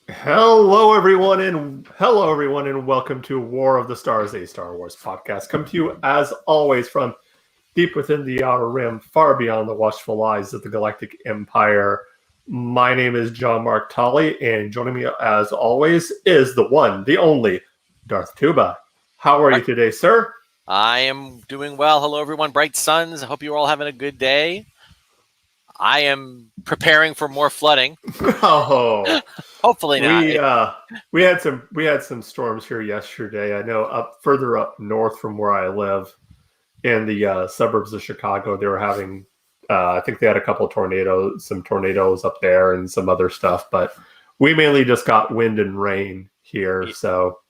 Hello everyone, and welcome to War of the Stars, a Star Wars podcast. Come to you as always from deep within the Outer Rim, far beyond the watchful eyes of the Galactic Empire. My name is John Mark Tolley, and joining me as always is the one, the only, Darth Tuba. How are you today, sir? I am doing well. Hello, everyone. Bright suns. I hope you're all having a good day. I am preparing for more flooding. Oh, Hopefully not. We had some storms here yesterday. I know further up north from where I live, in the suburbs of Chicago, they were having. I think they had a couple of some tornadoes up there, and some other stuff. But we mainly just got wind and rain here. So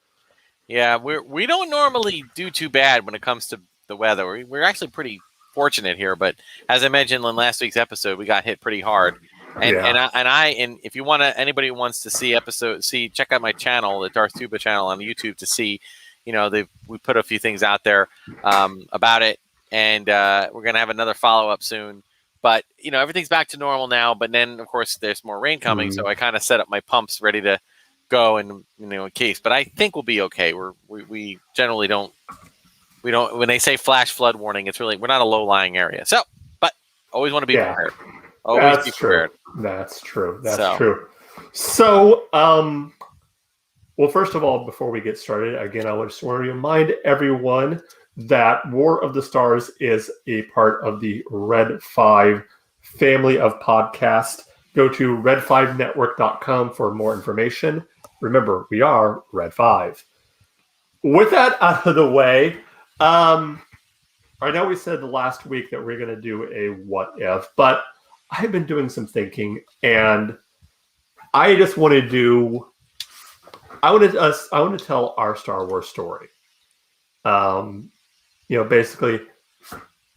yeah, we don't normally do too bad when it comes to the weather. We're actually pretty fortunate here, but as I mentioned in last week's episode, we got hit pretty hard. And if you want to, anybody who wants to check out my channel, the Darth Tuba channel on YouTube, to see, we put a few things out there about it, and we're gonna have another follow up soon. But everything's back to normal now. But then of course there's more rain coming, so I kind of set up my pumps ready to go, and in case. But I think we'll be okay. We generally don't. We don't. When they say flash flood warning, it's really, we're not a low lying area. So, but always want to be prepared. Always be prepared. That's true. That's true. So, well, first of all, before we get started, again, I just want to remind everyone that War of the Stars is a part of the Red 5 family of podcasts. Go to red5network.com for more information. Remember, we are Red 5. With that out of the way, I know we said last week that we're going to do a what if, but I've been doing some thinking, and I just want to I want to tell our Star Wars story. Basically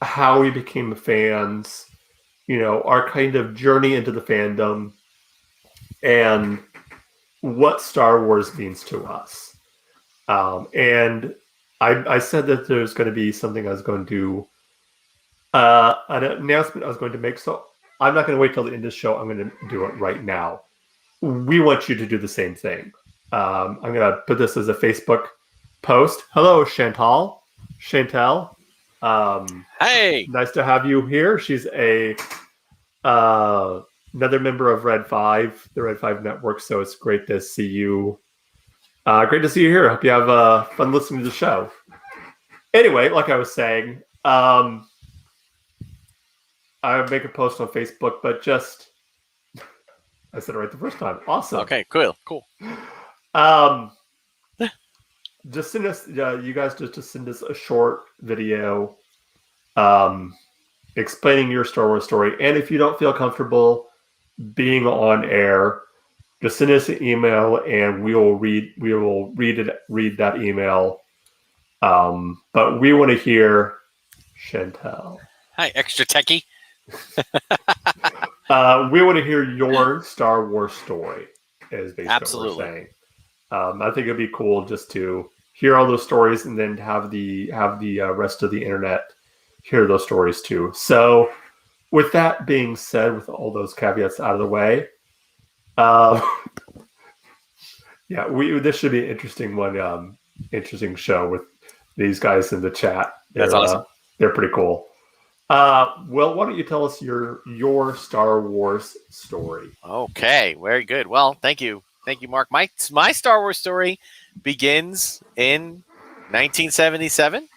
how we became fans, our kind of journey into the fandom, and what Star Wars means to us. And I said that there's going to be something I was going to do, an announcement I was going to make. So I'm not going to wait till the end of the show. I'm going to do it right now. We want you to do the same thing. I'm going to put this as a Facebook post. Hello, Chantal. Hey, nice to have you here. She's another member of Red 5, the Red 5 Network. So it's great to see you. Great to see you here. Hope you have fun listening to the show. Anyway, like I was saying, I make a post on Facebook, but I said it right the first time. Awesome. Okay, cool. Just send us, you guys just send us a short video explaining your Star Wars story. And if you don't feel comfortable being on air, just send us an email, and we will read that email. But we want to hear Chantal. Hi, extra techie. We want to hear your Star Wars story, is basically Absolutely. what we're saying. I think it'd be cool just to hear all those stories, and then have the rest of the internet hear those stories too. So, with that being said, with all those caveats out of the way, this should be an interesting one. Interesting show with these guys in the chat. That's awesome. They're pretty cool. Well, why don't you tell us your Star Wars story? Okay, very good. Well, thank you, Mark. My Star Wars story begins in 1977,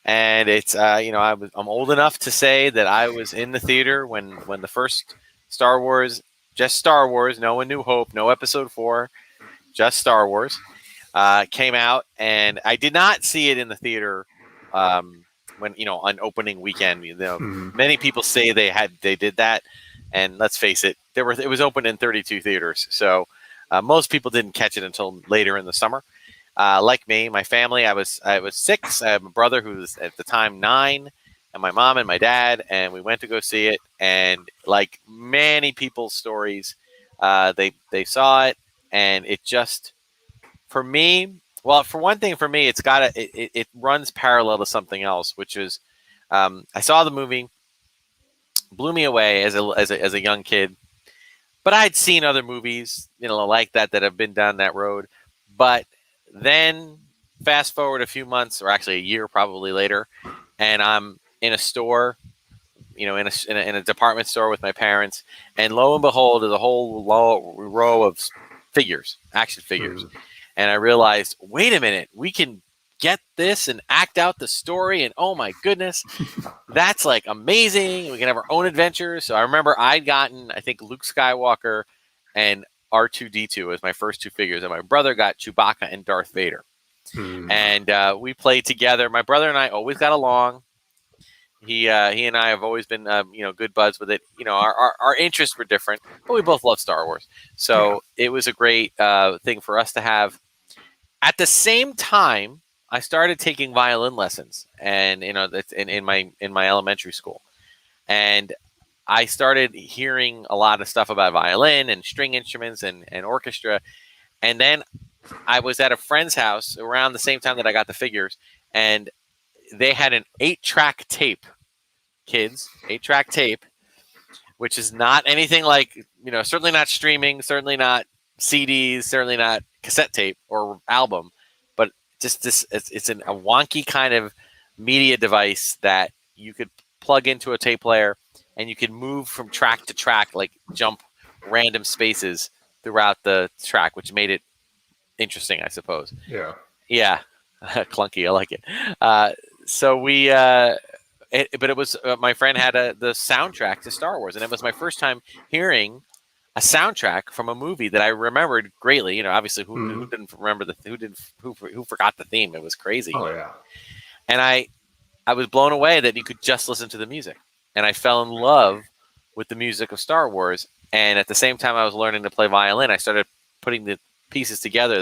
and it's I'm old enough to say that I was in the theater when the first Star Wars, just Star Wars, no A New Hope, no Episode 4, just Star Wars, came out, and I did not see it in the theater when on opening weekend. Many people say they did that, and let's face it, it was open in 32 theaters, so most people didn't catch it until later in the summer. Like me, my family, I was 6. I have a brother who was at the time 9, and my mom and my dad, and we went to go see it. And like many people's stories, they saw it, and it just, for me, well, for one thing, for me, it runs parallel to something else, which is I saw the movie, blew me away as a young kid. But I'd seen other movies, like that have been down that road. But then fast forward a few months, or actually a year probably later, and I'm in a store, in a department store with my parents, and lo and behold, there's a whole row of figures, action figures, and I realized, wait a minute, we can get this and act out the story, and oh my goodness, that's like amazing. We can have our own adventures. So I remember I'd gotten, I think, Luke Skywalker and R2-D2 as my first two figures, and my brother got Chewbacca and Darth Vader. And we played together. My brother and I always got along. He and I have always been good buds with it. Our interests were different, but we both love Star Wars. So it was a great thing for us to have. At the same time, I started taking violin lessons, and that's in my elementary school, and I started hearing a lot of stuff about violin and string instruments and orchestra, and then I was at a friend's house around the same time that I got the figures, and they had an 8-track tape, kids, 8-track tape, which is not anything like, certainly not streaming, certainly not CDs, certainly not cassette tape or album, but just this, it's a wonky kind of media device that you could plug into a tape player, and you could move from track to track, like jump random spaces throughout the track, which made it interesting, I suppose. Yeah. Clunky. I like it. So we, but it was, my friend had the soundtrack to Star Wars, and it was my first time hearing a soundtrack from a movie that I remembered greatly. Obviously, who didn't remember who forgot the theme? It was crazy. Oh yeah. And I was blown away that you could just listen to the music, and I fell in love with the music of Star Wars. And at the same time I was learning to play violin, I started putting the pieces together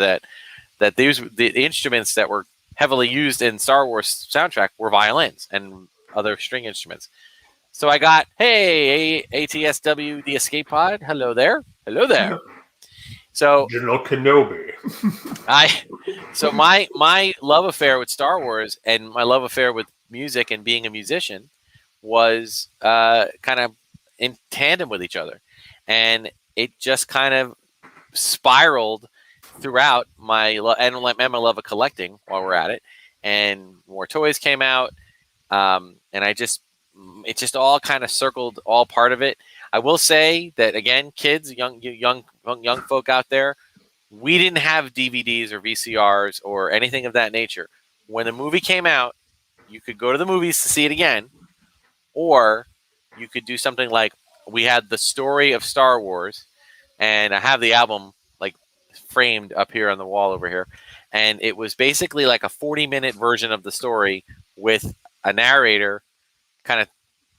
that the instruments that were heavily used in Star Wars soundtrack were violins and other string instruments. So I got, hey, ATSW, the Escape Pod. Hello there. So General Kenobi. So my love affair with Star Wars and my love affair with music and being a musician was kind of in tandem with each other, and it just kind of spiraled throughout my love of collecting while we're at it, and more toys came out, and it just all kind of circled, all part of it. I will say that, again, kids, young folk out there, we didn't have DVDs or VCRs or anything of that nature. When the movie came out, you could go to the movies to see it again, or you could do something like, we had the story of Star Wars, and I have the album like framed up here on the wall over here, and it was basically like a 40-minute version of the story with a narrator kind of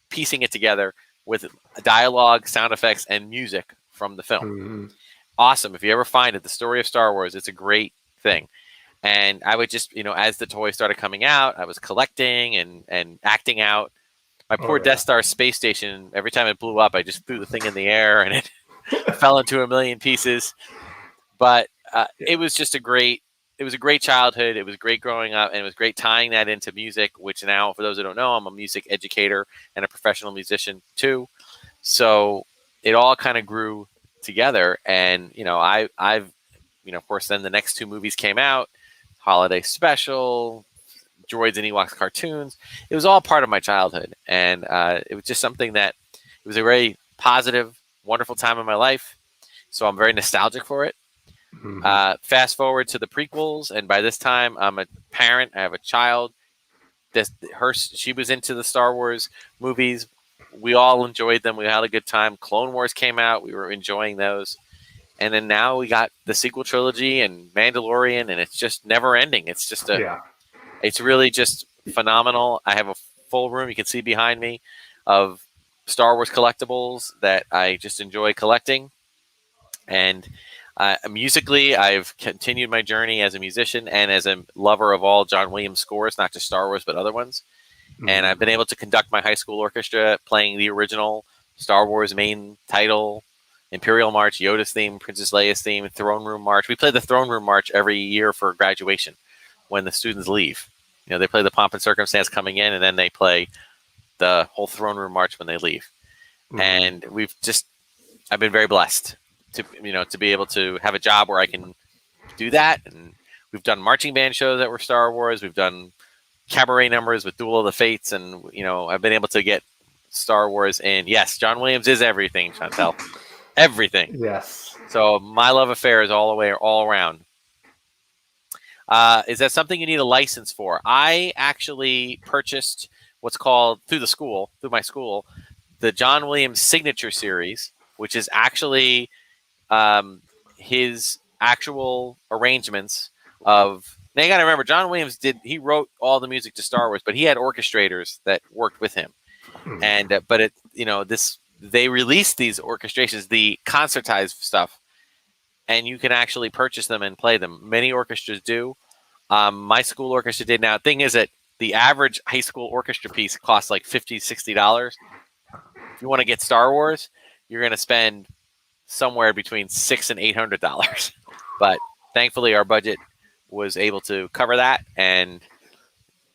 piecing it together with dialogue, sound effects, and music from the film. Awesome. If you ever find it, the story of Star Wars, it's a great thing. And I would just, as the toys started coming out, I was collecting and acting out. My poor Death Star space station, every time it blew up, I just threw the thing in the air and it fell into a million pieces. But it was just a great childhood. It was great growing up, and it was great tying that into music, which now, for those who don't know, I'm a music educator and a professional musician too. So it all kind of grew together. And, I've, of course, then the next two movies came out, Holiday Special, Droids and Ewoks cartoons. It was all part of my childhood. And it was just something that, it was a very positive, wonderful time in my life. So I'm very nostalgic for it. Fast forward to the prequels, and by this time I'm a parent. I have a child. She was into the Star Wars movies. We all enjoyed them. We had a good time. Clone Wars came out. We were enjoying those. And then now we got the sequel trilogy and Mandalorian, and it's just never ending. It's just it's really just phenomenal. I have a full room, you can see behind me, of Star Wars collectibles that I just enjoy collecting. And musically, I've continued my journey as a musician and as a lover of all John Williams scores, not just Star Wars, but other ones. And I've been able to conduct my high school orchestra playing the original Star Wars main title, Imperial March, Yoda's theme, Princess Leia's theme, Throne Room March. We play the Throne Room March every year for graduation when the students leave. They play the Pomp and Circumstance coming in, and then they play the whole Throne Room March when they leave. And we've just I've been very blessed to be able to have a job where I can do that. And we've done marching band shows that were Star Wars. We've done cabaret numbers with Duel of the Fates, and I've been able to get Star Wars. And yes, John Williams is everything, Chantel, everything. Yes. So my love affair is all around. Is that something you need a license for? I actually purchased what's called through my school, the John Williams Signature Series, which is actually his actual arrangements of. Now you got to remember, John Williams he wrote all the music to Star Wars, but he had orchestrators that worked with him, and they released these orchestrations, the concertized stuff, and you can actually purchase them and play them. Many orchestras do. My school orchestra did. Now, the thing is that the average high school orchestra piece costs like $50, $60. If you want to get Star Wars, you're going to spend somewhere between $600 and $800. But thankfully, our budget was able to cover that, and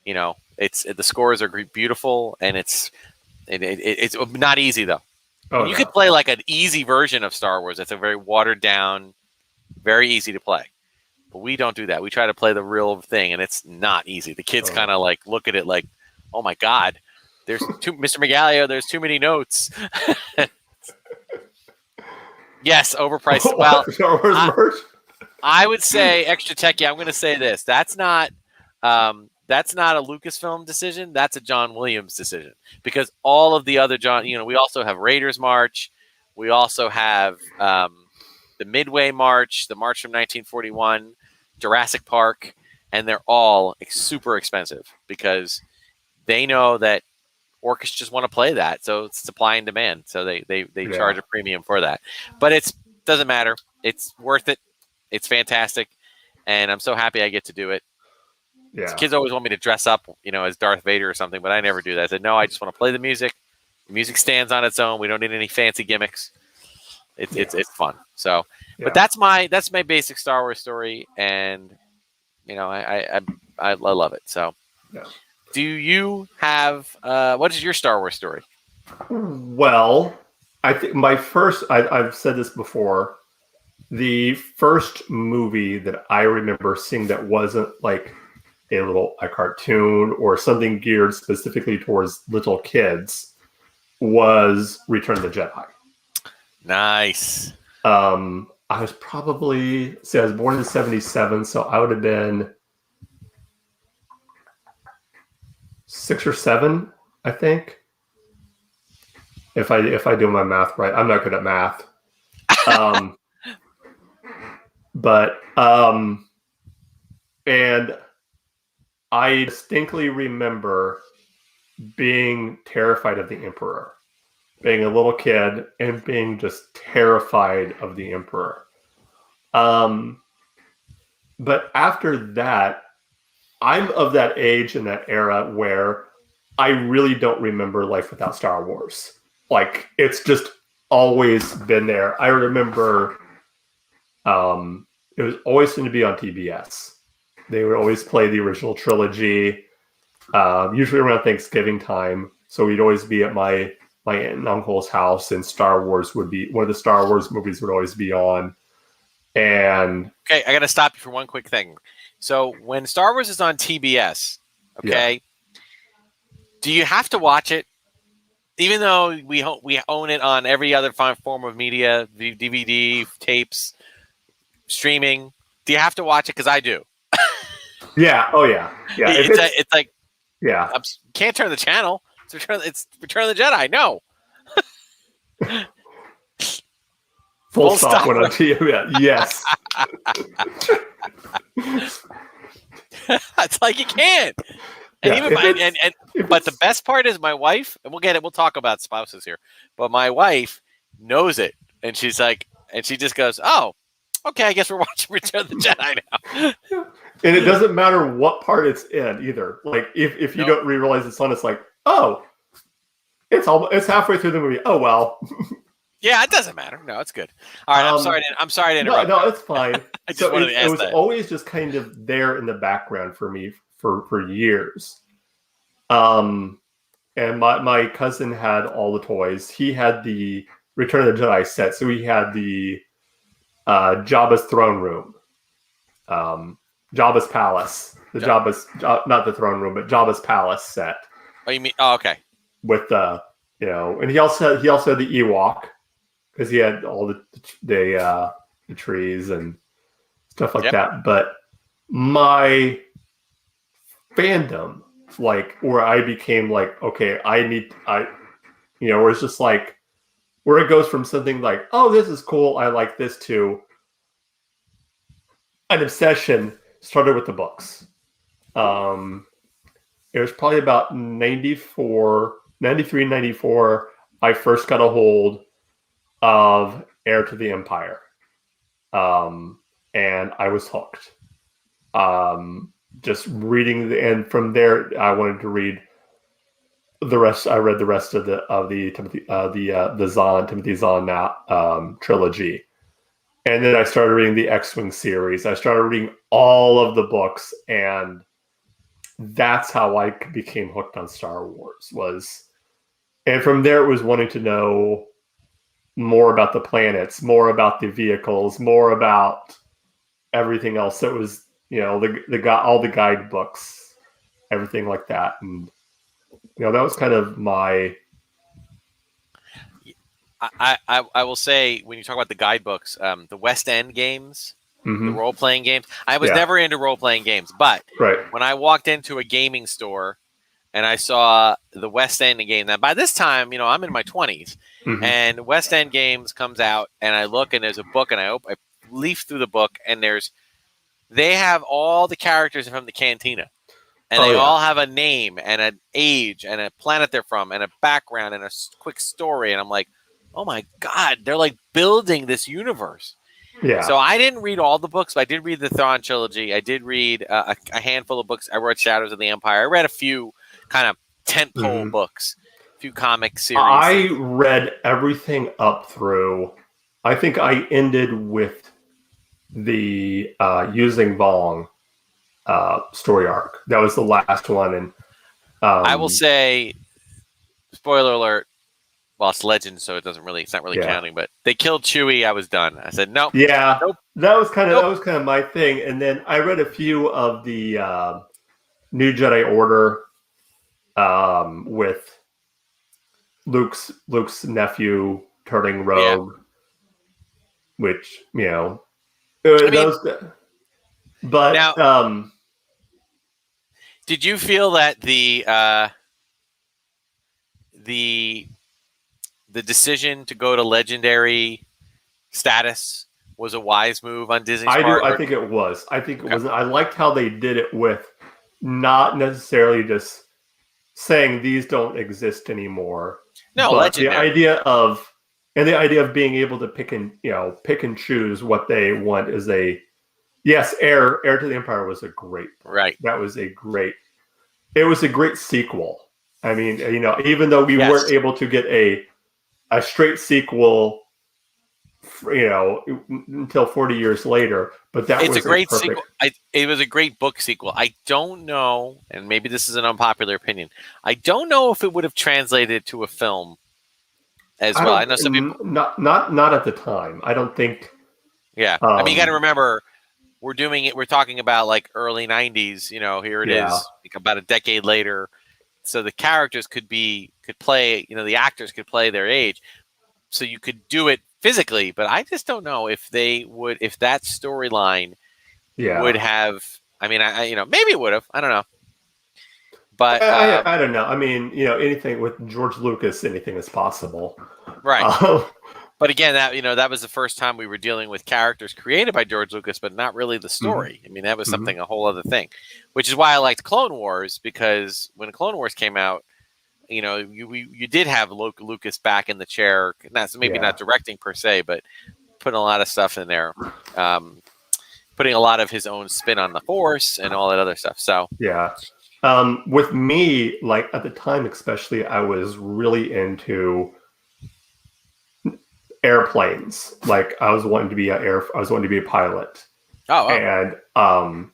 the scores are beautiful, and it's not easy though. You could play like an easy version of Star Wars. It's a very watered down, very easy to play. But we don't do that. We try to play the real thing, and it's not easy. The kids kind of like look at it like, "Oh my God, there's Mr. McGallio. There's too many notes." Yes, overpriced. Well, Star Wars merch. I would say extra techy. I'm going to say this. That's not a Lucasfilm decision. That's a John Williams decision, because all of the other we also have Raiders March. We also have the Midway March, the March from 1941, Jurassic Park, and they're all super expensive because they know that orchestras want to play that, so it's supply and demand. So they charge a premium for that, but it doesn't matter. It's worth it. It's fantastic, and I'm so happy I get to do it. Yeah. Kids always want me to dress up, as Darth Vader or something, but I never do that. I said, no, I just want to play the music. The music stands on its own. We don't need any fancy gimmicks. It's fun. So, but that's my basic Star Wars story, and I love it. So, do you have what is your Star Wars story? Well, I think my first. I've said this before. The first movie that I remember seeing that wasn't like a cartoon or something geared specifically towards little kids was Return of the Jedi. Nice. I was probably I was born in '77, so I would have been 6 or 7, I think. If I do my math right, I'm not good at math. And I distinctly remember being terrified of the Emperor, being a little kid and being just terrified of the Emperor. But after that, I'm of that age and that era where I really don't remember life without Star Wars. Like, it's just always been there. I remember it was always going to be on TBS. They would always play the original trilogy, usually around Thanksgiving time. So we'd always be at my aunt and uncle's house, and Star Wars would be one of the Star Wars movies would always be on. And okay, I got to stop you for one quick thing. So when Star Wars is on TBS, do you have to watch it? Even though we own it on every other form of media, DVD, tapes, streaming, do you have to watch it? Because I do. Yeah. Oh, yeah. Yeah. It's like, yeah, can't turn the channel. It's Return of the Jedi. No. Full stop went on TV. Yeah. Yes. It's like you can't. And but the best part is my wife, and we'll talk about spouses here, but my wife knows it, and she's like, and she just goes, "Oh, okay, I guess we're watching Return of the Jedi now." And it doesn't matter what part it's in either. Like if you don't realize it's on, it's like, oh, it's halfway through the movie. Oh well. Yeah, it doesn't matter. No, it's good. All right, I'm sorry to interrupt. No, it's fine. I just wanted to ask it was always just kind of there in the background for me for years. And my cousin had all the toys. He had the Return of the Jedi set. So we had the Jabba's throne room, Jabba's palace, not the throne room, but Jabba's palace set. Oh, you mean? Oh, okay. With and he also had the Ewok because he had all the trees and stuff like that. But my fandom, like where I became like, okay, where it's just like where it goes from something like, oh, this is cool, I like this, to an obsession started with the books. It was probably about 93, 94. I first got a hold of Heir to the Empire. And I was hooked. Just reading, and from there, I wanted to read the rest. I read the rest of the Timothy Zahn trilogy, and then I started reading the X-Wing series. I started reading all of the books, and that's how I became hooked on Star Wars. And from there, it was wanting to know more about the planets, more about the vehicles, more about everything else. It was, all the guidebooks, everything like that. And, that was kind of my... I will say, when you talk about the guidebooks, the West End games, the role-playing games, I was never into role-playing games, but when I walked into a gaming store and I saw the West End game, now by this time, I'm in my 20s, and West End Games comes out, and I look, and there's a book, and I leaf through the book, and they have all the characters from the Cantina, and they all have a name and an age and a planet they're from and a background and a quick story, and I'm like, oh my God, they're like building this universe. Yeah. So I didn't read all the books, but I did read the Thrawn trilogy. I did read a handful of books. I read Shadows of the Empire. I read a few kind of tentpole books, a few comic series. I read everything up through. I think I ended with the Using Vong story arc. That was the last one, and I will say, spoiler alert. Well, it's Legend, so it's not really counting. But they killed Chewie. I was done. I said nope. Yeah, nope. That was kind of my thing. And then I read a few of the New Jedi Order with Luke's nephew turning rogue, which but now, did you feel that the decision to go to legendary status was a wise move on Disney's part? I think it was. I think it was. I liked how they did it with not necessarily just saying these don't exist anymore. No, but legendary. The idea of being able to pick and choose what they want is Heir to the Empire was a great book. Right. That was it was a great sequel. I mean, even though we weren't able to get a straight sequel, until 40 years later, but it's a great sequel. It was a great book sequel. I don't know, and maybe this is an unpopular opinion, I don't know if it would have translated to a film as well. I know some people not at the time. I don't think. Yeah, I mean, you got to remember, we're talking about like early 90s. Here it is, like about a decade later. So the characters could play, the actors could play their age. So you could do it physically, but I just don't know if that storyline would have, I mean, maybe it would have, I don't know. But I don't know. I mean, anything with George Lucas, anything is possible. Right. But again, that was the first time we were dealing with characters created by George Lucas, but not really the story. I mean, that was something, a whole other thing, which is why I liked Clone Wars, because when Clone Wars came out, you did have Lucas back in the chair, not directing per se, but putting a lot of stuff in there, putting a lot of his own spin on the Force and all that other stuff. So with me, like at the time, especially, I was really into airplanes. Like I was wanting to be a pilot. Oh, wow. And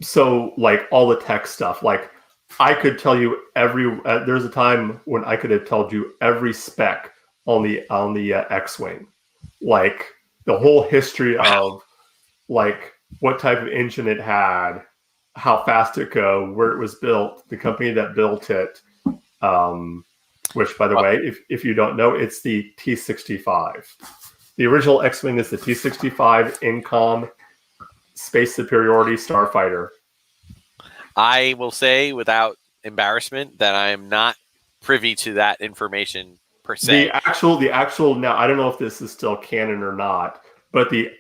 so like all the tech stuff, like I could tell you there's a time when I could have told you every spec on the X-wing, like the whole history of like what type of engine it had, how fast it go, where it was built, the company that built it. Which, by the way, if you don't know, it's the T-65. The original X-wing is the T-65 Incom Space Superiority Starfighter. I will say without embarrassment that I am not privy to that information per se. The actual now, I don't know if this is still canon or not, but the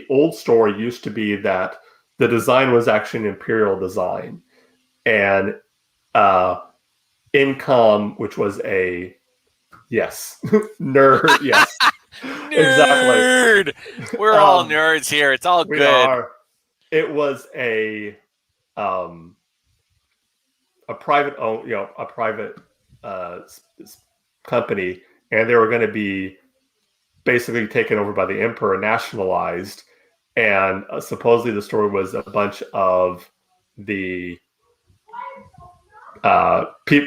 old story used to be that the design was actually an Imperial design, and Incom, which was a nerd, yes, Nerd! Exactly. We're all nerds here. It's all good. It was a private company, and they were going to be basically taken over by the Emperor, nationalized, and supposedly the story was a bunch of the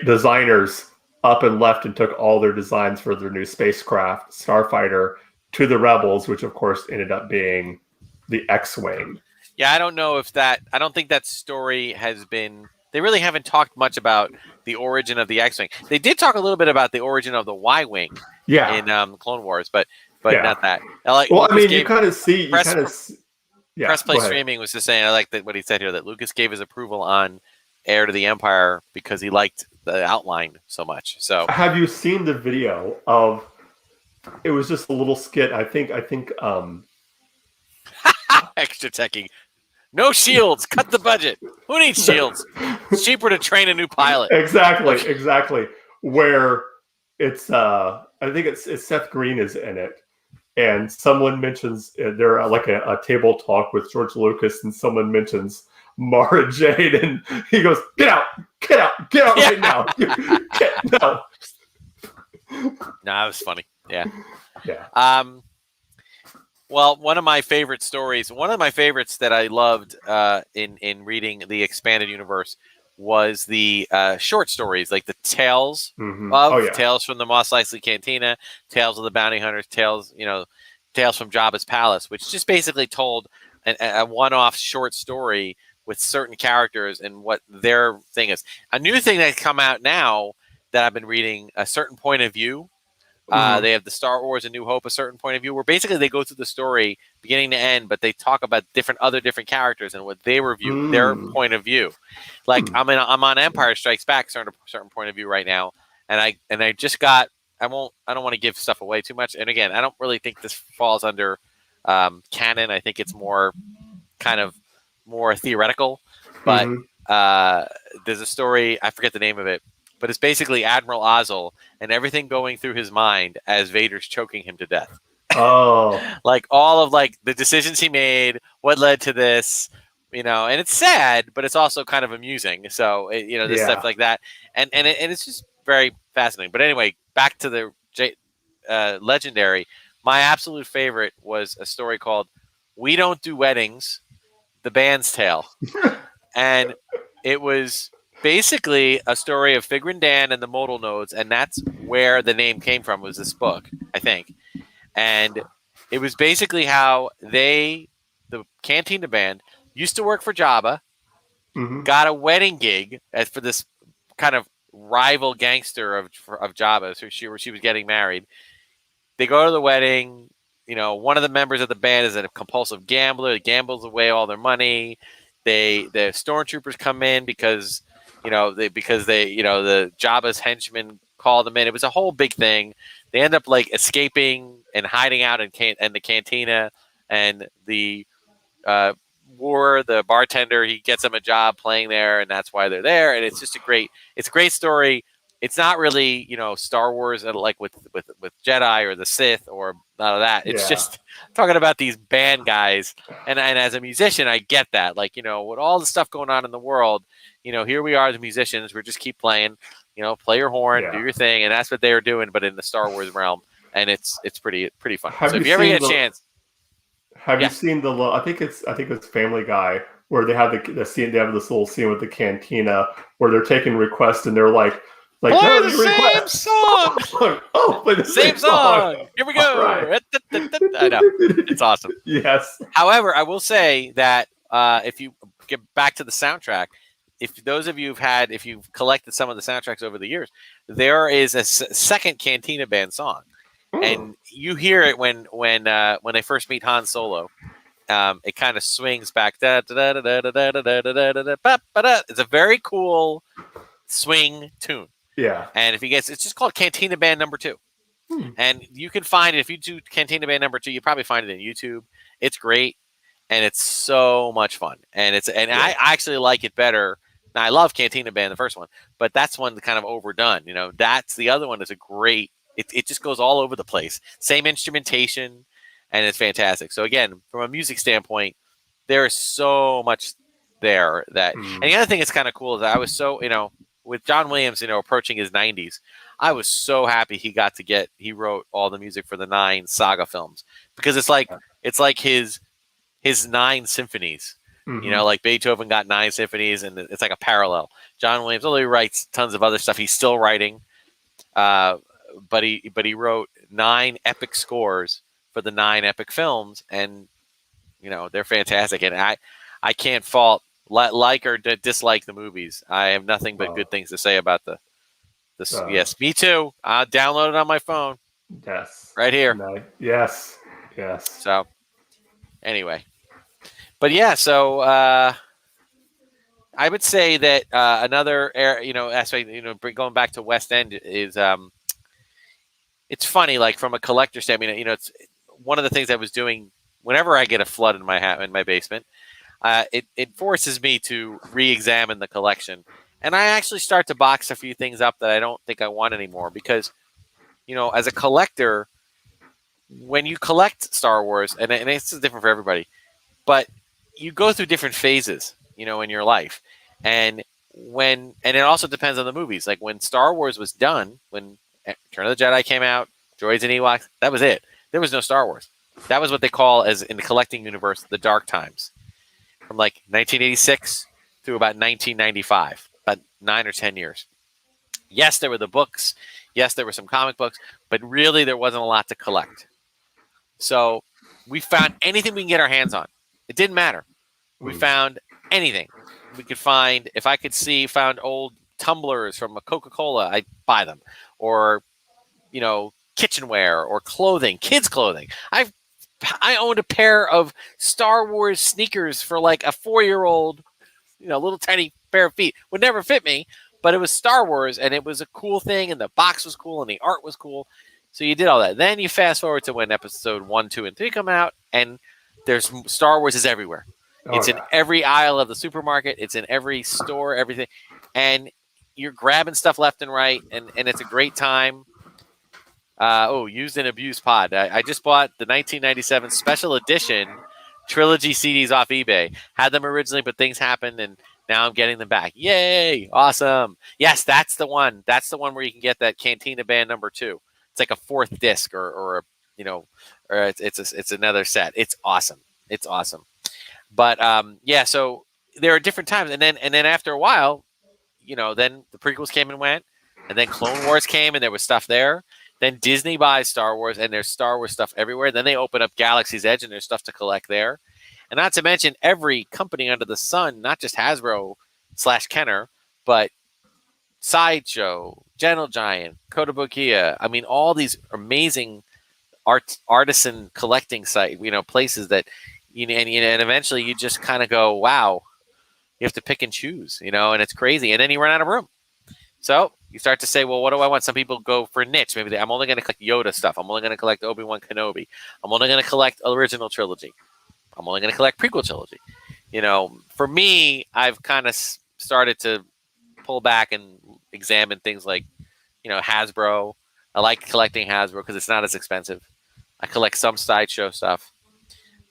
designers up and left and took all their designs for their new spacecraft, Starfighter, to the rebels, which of course ended up being the X-wing. Yeah, I don't know if that. I don't think that story has been. They really haven't talked much about the origin of the X-wing. They did talk a little bit about the origin of the Y-wing, in Clone Wars, but not that. Like, well, Lucas, I mean, you kind of see. Press Play Streaming was just saying. I like what he said here, that Lucas gave his approval on Heir to the Empire because he liked the outline so much. So, have you seen the video of? It was just a little skit. I think. Extra techie. No shields. Cut the budget. Who needs shields? It's cheaper to train a new pilot. Exactly. Where it's, I think it's Seth Green is in it, and someone mentions they're like a table talk with George Lucas, and someone mentions Mara Jade, and he goes, "Get out right now!" No, that was funny. Yeah. Well, one of my favorite stories, one of my favorites that I loved in reading the expanded universe was the short stories, like the Tales Tales from the Mos Eisley Cantina, Tales of the Bounty Hunters, Tales from Jabba's Palace, which just basically told a one-off short story with certain characters and what their thing is. A new thing that's come out now that I've been reading, A Certain Point of View. They have the Star Wars A New Hope, A Certain Point of View, where basically they go through the story beginning to end, but they talk about other different characters and what they review, their point of view. Like I'm on Empire Strikes Back, certain point of view right now, and I just got. I don't want to give stuff away too much. And again, I don't really think this falls under canon. I think it's more kind of more theoretical. But there's a story, I forget the name of it, but it's basically Admiral Ozzel and everything going through his mind as Vader's choking him to death. Oh, like all of like the decisions he made, what led to this, and it's sad, but it's also kind of amusing. So this stuff like that, and it's just very fascinating. But anyway, back to the Legendary. My absolute favorite was a story called "We Don't Do Weddings: The Band's Tale," and it was basically a story of Figrin Dan and the modal nodes, and that's where the name came from, was this book, I think. And it was basically how the Cantina Band, used to work for Jabba, got a wedding gig for this kind of rival gangster of Jabba, so she was getting married. They go to the wedding. One of the members of the band is a compulsive gambler. He gambles away all their money. The stormtroopers come in because the Jabba's henchmen call them in. It was a whole big thing. They end up like escaping and hiding out in the cantina, and the bartender, he gets them a job playing there, and that's why they're there. And it's just a great story. It's not really Star Wars like with Jedi or the Sith or none of that. It's just talking about these band guys, and as a musician, I get that. Like with all the stuff going on in the world, here we are, the musicians. We just keep playing. Play your horn, do your thing, and that's what they were doing, but in the Star Wars realm, and it's pretty fun. So if you ever get a chance, have you seen the? I think it's Family Guy, where they have the scene. They have this little scene with the cantina where they're taking requests, and they're like, Like, play no, the you same request. song. Oh, play the Same song. Here we go. All right. I know. It's awesome. Yes. However, I will say that if you get back to the soundtrack, if those of you if you've collected some of the soundtracks over the years, there is a second Cantina Band song, and you hear it when they first meet Han Solo. It kind of swings back. It's a very cool swing tune. Yeah. And if you guess, it's just called Cantina Band Number 2. And you can find it if you do Cantina Band Number 2. You probably find it in YouTube. It's great, and it's so much fun. And I actually like it better. Now, I love Cantina Band, the first one, but that's one kind of overdone. That's the other one is a great. It just goes all over the place. Same instrumentation, and it's fantastic. So again, from a music standpoint, there is so much there that. And the other thing that's kind of cool is that I was so with John Williams, approaching his 90s, I was so happy he wrote all the music for the 9 saga films, because it's like his 9 symphonies. Like Beethoven got 9 symphonies, and it's like a parallel. John Williams, although he writes tons of other stuff, he's still writing. But he wrote 9 epic scores for the 9 epic films, and they're fantastic. And I can't fault like or dislike the movies. I have nothing but good things to say about this. Yes, me too. I'll download it on my phone. Yes. Right here. No. Yes. So anyway, but yeah, so I would say that another aspect, going back to West End is it's funny, like from a collector standpoint, it's one of the things I was doing whenever I get a flood in my basement. It forces me to re-examine the collection, and I actually start to box a few things up that I don't think I want anymore, because as a collector, when you collect Star Wars, and it's different for everybody, but you go through different phases in your life, and it also depends on the movies. Like when Star Wars was done, when Return of the Jedi came out, Droids and Ewoks, that was it. There was no Star Wars. That was what they call, as in the collecting universe, the dark times, from like 1986 through about 1995, about 9 or 10 years. Yes, there were the books. Yes, there were some comic books, but really there wasn't a lot to collect. So we found anything we can get our hands on. It didn't matter. We found anything we could find. If I could found old tumblers from a Coca-Cola, I'd buy them, or kitchenware or clothing, kids' clothing. I owned a pair of Star Wars sneakers for like a 4-year-old, little tiny pair of feet. Would never fit me, but it was Star Wars, and it was a cool thing, and the box was cool, and the art was cool. So you did all that. Then you fast forward to when episode 1, 2, and 3 come out, and there's Star Wars is everywhere. It's in every aisle of the supermarket. It's in every store, everything. And you're grabbing stuff left and right, and it's a great time. Used and abused pod. I just bought the 1997 special edition trilogy CDs off eBay. Had them originally, but things happened, and now I'm getting them back. Yay! Awesome. Yes, that's the one. That's the one where you can get that Cantina Band number 2. It's like a 4th disc, or it's another set. It's awesome. It's awesome. But so there are different times, and then after a while, then the prequels came and went, and then Clone Wars came, and there was stuff there. Then Disney buys Star Wars, and there's Star Wars stuff everywhere. Then they open up Galaxy's Edge, and there's stuff to collect there. And not to mention every company under the sun, not just Hasbro / Kenner, but Sideshow, Gentle Giant, Kotobukiya. I mean, all these amazing artisan collecting places that, and eventually you just kind of go, wow, you have to pick and choose, and it's crazy. And then you run out of room. So you start to say, well, what do I want? Some people go for niche. Maybe I'm only going to collect Yoda stuff. I'm only going to collect Obi-Wan Kenobi. I'm only going to collect original trilogy. I'm only going to collect prequel trilogy. For me, I've kind of started to pull back and examine things like, Hasbro. I like collecting Hasbro because it's not as expensive. I collect some sideshow stuff.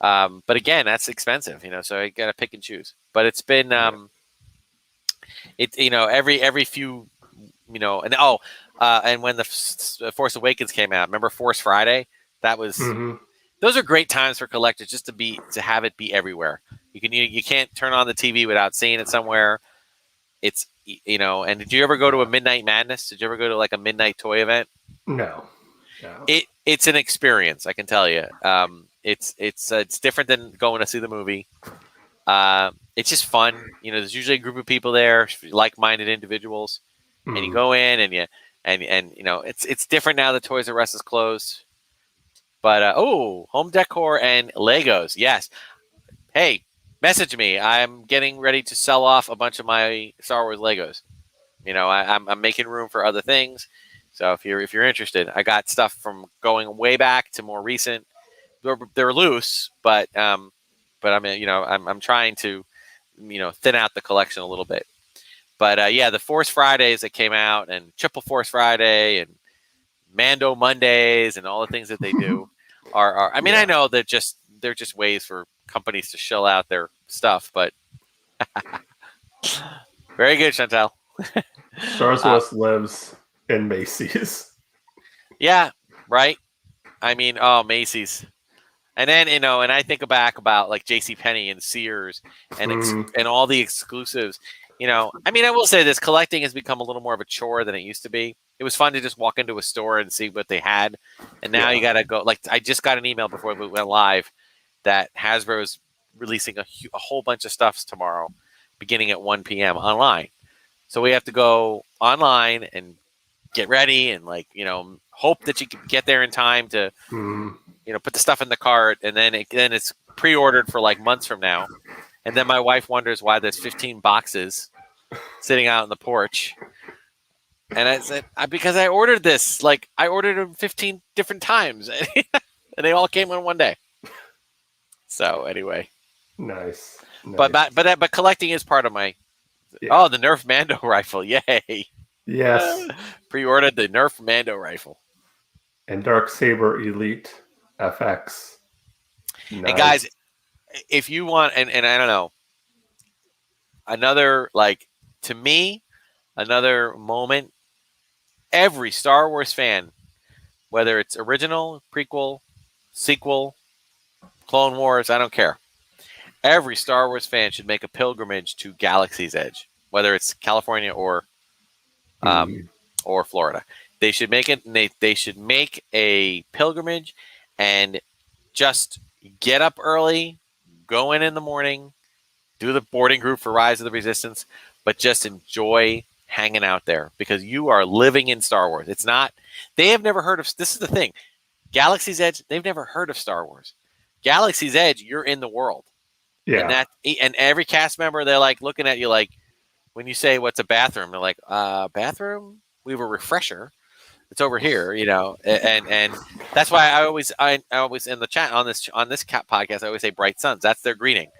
But again, that's expensive, so I got to pick and choose. But it's been, every few, and when the Force Awakens came out, remember Force Friday? That was, those are great times for collectors, just to have it be everywhere. You can't turn on the TV without seeing it somewhere. It's you know, and did you ever go to a Midnight Madness? Did you ever go to like a midnight toy event? No. It's an experience, I can tell you. It's different than going to see the movie. It's just fun. You know, there's usually a group of people there, like-minded individuals, and you go in and you know, it's different now that Toys R Us is closed. But home decor and Legos, yes. Hey, message me. I'm getting ready to sell off a bunch of my Star Wars Legos. You know, I'm making room for other things. So if you're interested, I got stuff from going way back to more recent. They're loose, but I'm I'm trying to thin out the collection a little bit. But yeah, the Force Fridays that came out, and Triple Force Friday, and Mando Mondays, and all the things that they do are I mean, I know they're just ways for companies to shell out their stuff, but very good, Chantel. Star Wars lives in Macy's. Yeah, right. I mean, Macy's. And then, and I think back about like JCPenney and Sears and all the exclusives. I mean, I will say this, collecting has become a little more of a chore than it used to be. It was fun to just walk into a store and see what they had. And now you got to go. Like, I just got an email before we went live that Hasbro is releasing a whole bunch of stuff tomorrow, beginning at 1 p.m. online. So we have to go online and get ready and hope that you can get there in time to put the stuff in the cart, and then it's pre-ordered for like months from now. And then my wife wonders why there's 15 boxes sitting out on the porch. And I said, because I ordered this, like I ordered them 15 different times and they all came in one day. So anyway. Nice. But collecting is part of my, the Nerf Mando rifle. Yay. Yes. Pre-ordered the Nerf Mando rifle. And Darksaber Elite FX. Nice. And guys, if you want, and I don't know, another, like, to me, another moment, every Star Wars fan, whether it's original, prequel, sequel, Clone Wars, I don't care. Every Star Wars fan should make a pilgrimage to Galaxy's Edge, whether it's California or Florida. They should make it. They should make a pilgrimage and just get up early, go in the morning, do the boarding group for Rise of the Resistance, but just enjoy hanging out there because you are living in Star Wars. It's not. They have never heard of. This is the thing. Galaxy's Edge. They've never heard of Star Wars. Galaxy's Edge. You're in the world. Yeah. And every cast member, they're like looking at you like when you say what's a bathroom, they're like, bathroom? We have a refresher. It's over here, and that's why I always in the chat on this podcast, I always say bright suns. That's their greeting.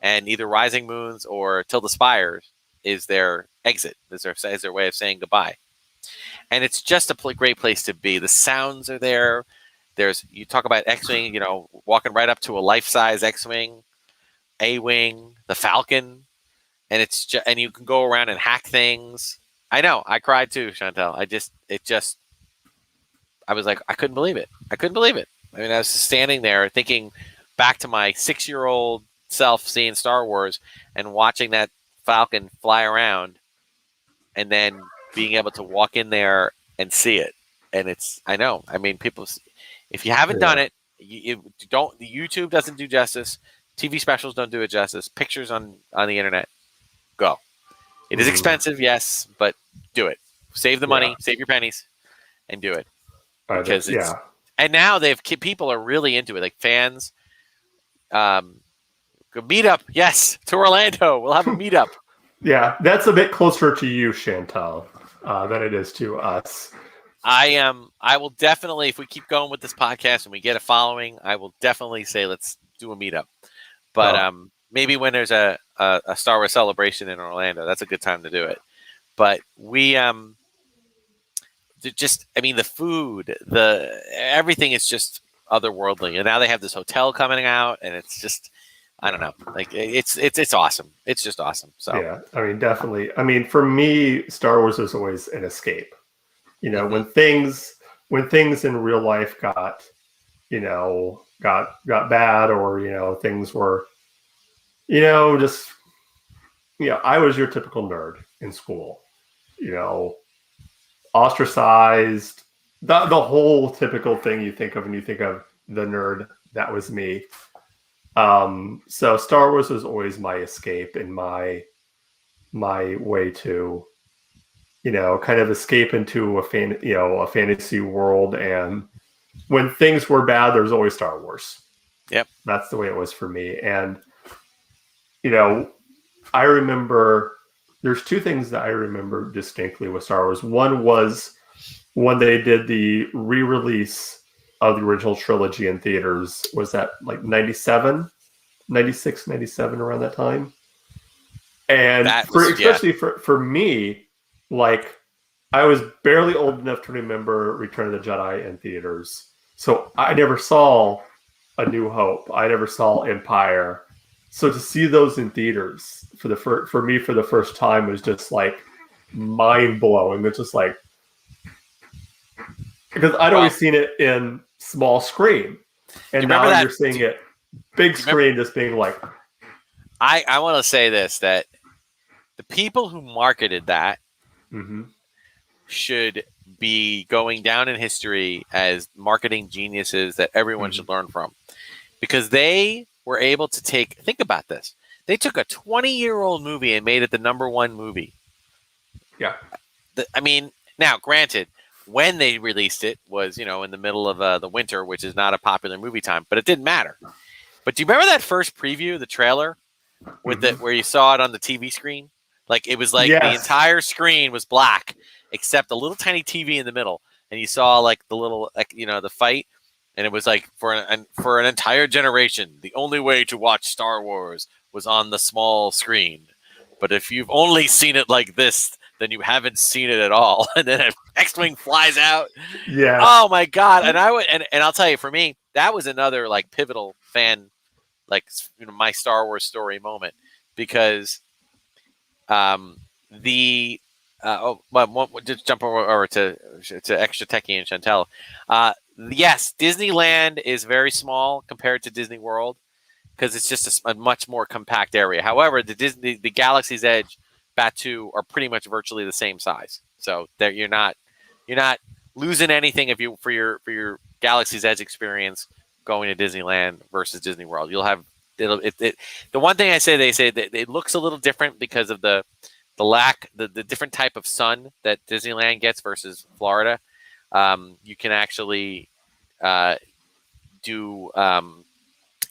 And either rising moons or Tilda Spires is their exit, is their way of saying goodbye. And it's just a great place to be. The sounds are there. You talk about X-Wing, walking right up to a life-size X-Wing, A-Wing, the Falcon, and it's just, and you can go around and hack things. I know, I cried too, Chantel. I was like, I couldn't believe it. I mean, I was just standing there thinking back to my 6-year-old self seeing Star Wars and watching that Falcon fly around and then being able to walk in there and see it. And I know. I mean, people, if you haven't done it, YouTube doesn't do justice. TV specials don't do it justice. Pictures on the internet, go. It is expensive, yes, but do it. Save the money, save your pennies, and do it. Because and now people are really into it, like fans. Meetup, yes, to Orlando. We'll have a meetup. Yeah, that's a bit closer to you, Chantal, than it is to us. I will definitely, if we keep going with this podcast and we get a following, I will definitely say let's do a meetup. But maybe when there's a Star Wars celebration in Orlando, that's a good time to do it. But we the food, everything is just otherworldly. And now they have this hotel coming out, and it's just, I don't know, like it's awesome. It's just awesome. So yeah, I mean, definitely. I mean, for me, Star Wars is always an escape. When things in real life got bad, or things were, I was your typical nerd. in school. Ostracized, the whole typical thing you think of when you think of the nerd. That was me. So Star Wars was always my escape and my way to, kind of escape into a fantasy world. And when things were bad, there was always Star Wars. Yep. That's the way it was for me. And, I remember there's two things that I remember distinctly with Star Wars. One was when they did the re-release of the original trilogy in theaters. Was that like 97, 96, 97, around that time? And especially for me, like, I was barely old enough to remember Return of the Jedi in theaters. So I never saw A New Hope. I never saw Empire. So to see those in theaters for me for the first time was just like mind blowing. It's just like, because I'd always seen it in small screen, and now you're seeing it big screen, just being like. I want to say this, that the people who marketed that should be going down in history as marketing geniuses that everyone should learn from, because they were able to think about this. They took a 20-year-old movie and made it the #1 movie. Yeah. I mean, now, granted, when they released it was, in the middle of the winter, which is not a popular movie time, but it didn't matter. But do you remember that first preview, the trailer, with where you saw it on the TV screen? Like, it was like the entire screen was black, except a little tiny TV in the middle. And you saw like the little, the fight. And it was like for an entire generation, the only way to watch Star Wars was on the small screen. But if you've only seen it like this, then you haven't seen it at all. And then an X-Wing flies out. Yeah. Oh my God. And I'll tell you, for me, that was another like pivotal fan, like, my Star Wars story moment, because just jump over to Extra Techie and Chantel. Yes, Disneyland is very small compared to Disney World because it's just a much more compact area. However, the Galaxy's Edge, Batuu are pretty much virtually the same size. So that you're not losing anything for your Galaxy's Edge experience going to Disneyland versus Disney World. You'll have the one thing they say that it looks a little different because of the different type of sun that Disneyland gets versus Florida. You can actually do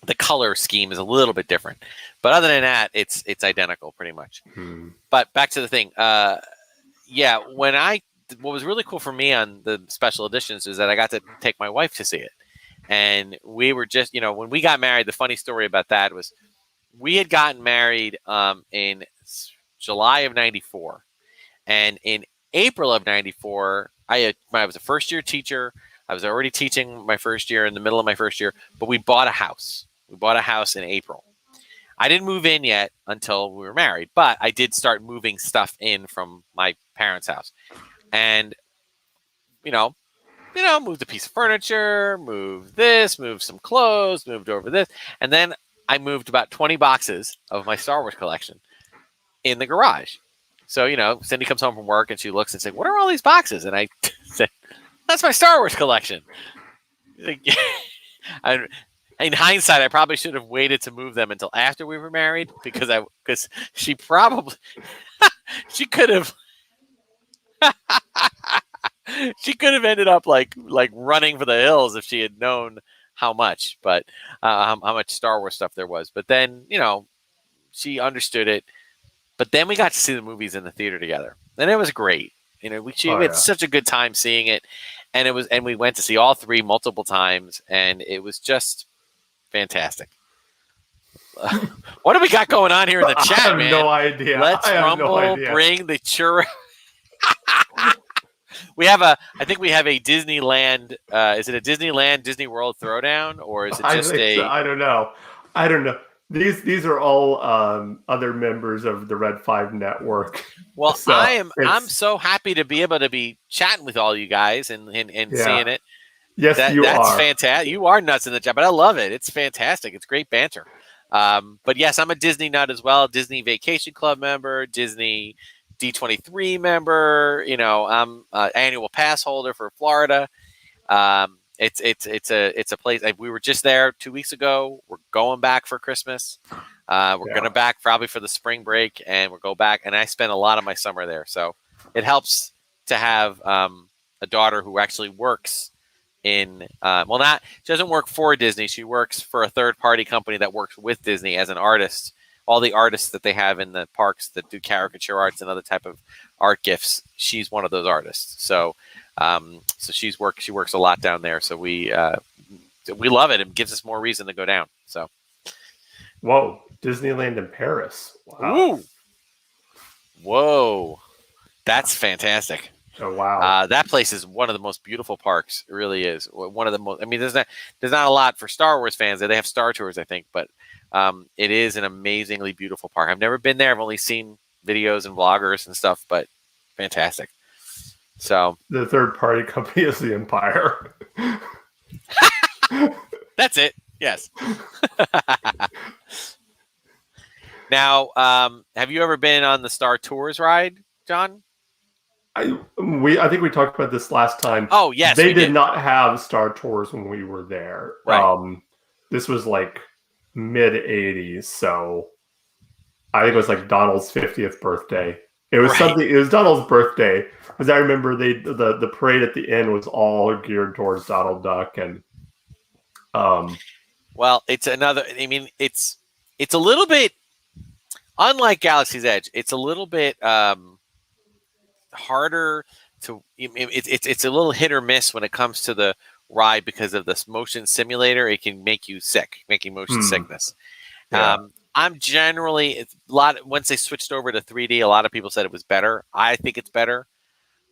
the color scheme is a little bit different, but other than that, it's identical pretty much. But back to the thing, what was really cool for me on the special editions is that I got to take my wife to see it, and we were just when we got married. The funny story about that was we had gotten married in July of '94, and in April of '94. I was a first-year teacher. I was already teaching my first year, in the middle of my first year, but we bought a house. We bought a house in April. I didn't move in yet until we were married, but I did start moving stuff in from my parents' house. And, moved a piece of furniture, moved this, moved some clothes, moved over this. And then I moved about 20 boxes of my Star Wars collection in the garage. So, Cindy comes home from work and she looks and says, "What are all these boxes?" And I said, "That's my Star Wars collection." In hindsight, I probably should have waited to move them until after we were married because she probably she could have ended up like running for the hills if she had known how much Star Wars stuff there was. But then, she understood it. But then we got to see the movies in the theater together, and it was great. We had such a good time seeing it, and we went to see all three multiple times, and it was just fantastic. What do we got going on here in the chat, I have man? no idea. Let's rumble, bring the churro. I think we have a Disneyland. Is it a Disneyland Disney World throwdown, or is it just I don't know. These are all other members of the Red 5 network. Well, so I'm so happy to be able to be chatting with all you guys and seeing it. Yes, that's fantastic. You are nuts in the chat, but I love it. It's fantastic. It's great banter. But yes, I'm a Disney nut as well. Disney Vacation Club member, Disney D23 member. You know, I'm an annual pass holder for Florida. It's a place. We were just there 2 weeks ago. We're going back for Christmas. We're gonna back probably for the spring break, and we'll go back. And I spend a lot of my summer there, so it helps to have a daughter who actually works in. She doesn't work for Disney. She works for a third-party company that works with Disney as an artist. All the artists that they have in the parks that do caricature arts and other type of art gifts, she's one of those artists. So, she works a lot down there. So we love it. It gives us more reason to go down. So, whoa, Disneyland in Paris! Wow. Ooh. Whoa, that's fantastic. Oh wow, that place is one of the most beautiful parks. It really is one of the most. I mean, there's not a lot for Star Wars fans. They have Star Tours, I think, but it is an amazingly beautiful park. I've never been there. I've only seen videos and vloggers and stuff, but fantastic. So the third-party company is the Empire. That's it. Yes. Now, have you ever been on the Star Tours ride, John? I think we talked about this last time. Oh, yes. They did not have Star Tours when we were there. Right. This was like mid 80s, so I think it was like Donald's 50th birthday. It was something. It was Donald's birthday because I remember the parade at the end was all geared towards Donald Duck and. Well, it's another. I mean, it's a little bit unlike Galaxy's Edge. It's a little bit harder to. It's a little hit or miss when it comes to the ride because of this motion simulator. It can make you sick, making motion sickness. Yeah. I'm generally once they switched over to 3D, a lot of people said it was better. I think it's better.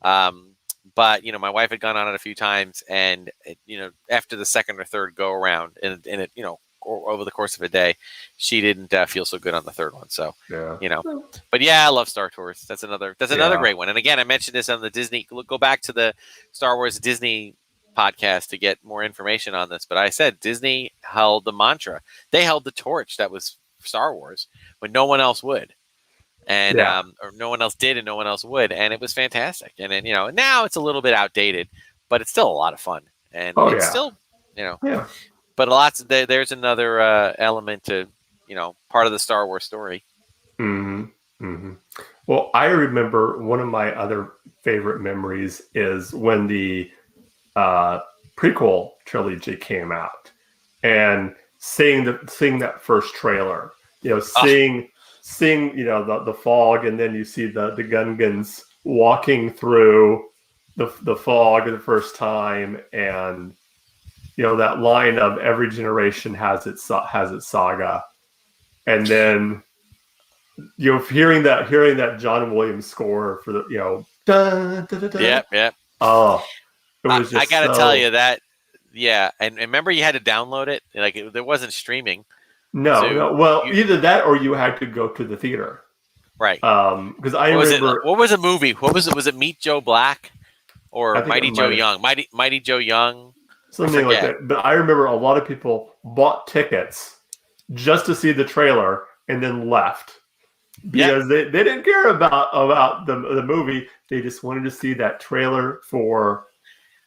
But my wife had gone on it a few times, and after the second or third go around, and it over the course of a day, she didn't feel so good on the third one. So but yeah, I love Star Tours. That's another great one. And again, I mentioned this on the Disney. Go back to the Star Wars Disney podcast to get more information on this. But I said Disney held the mantra. They held the torch that was Star Wars when no one else would. And or no one else did, and no one else would, and it was fantastic. And then now it's a little bit outdated, but it's still a lot of fun, and it's still But there's another element to part of the Star Wars story. Mm-hmm. Mm-hmm. Well, I remember one of my other favorite memories is when the prequel trilogy came out, and seeing that first trailer, seeing the fog, and then you see the Gungans walking through the fog the first time, and that line of every generation has its saga, and then hearing that John Williams score for the dun, dun, dun, dun. Yep. Oh, it was just I gotta tell you that. Yeah, and remember you had to download it. There wasn't streaming. No. Well, either that or you had to go to the theater. Right. Because I remember. What was a movie? What was it? Was it Meet Joe Black or Mighty Joe Young? Mighty Joe Young. Something like that. But I remember a lot of people bought tickets just to see the trailer and then left because they didn't care about the movie. They just wanted to see that trailer for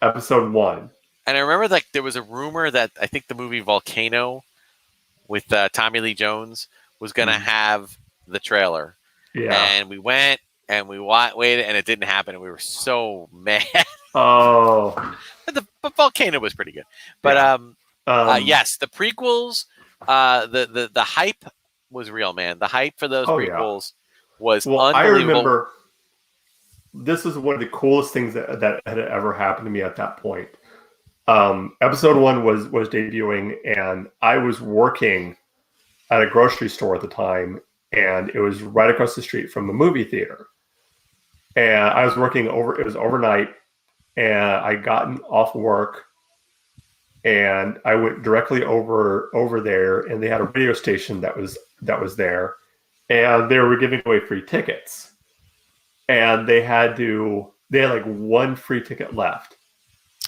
episode 1. And I remember there was a rumor that I think the movie Volcano with Tommy Lee Jones was going to have the trailer. Yeah. And we went and we waited and it didn't happen. And we were so mad. Oh. But Volcano was pretty good. But yes, the prequels, the hype was real, man. The hype for those prequels was unbelievable. I remember this was one of the coolest things that had ever happened to me at that point. Episode 1 was debuting, and I was working at a grocery store at the time, and it was right across the street from the movie theater. And I was working it was overnight, and I gotten off work, and I went directly over there, and they had a radio station that was there, and they were giving away free tickets, and they had like one free ticket left.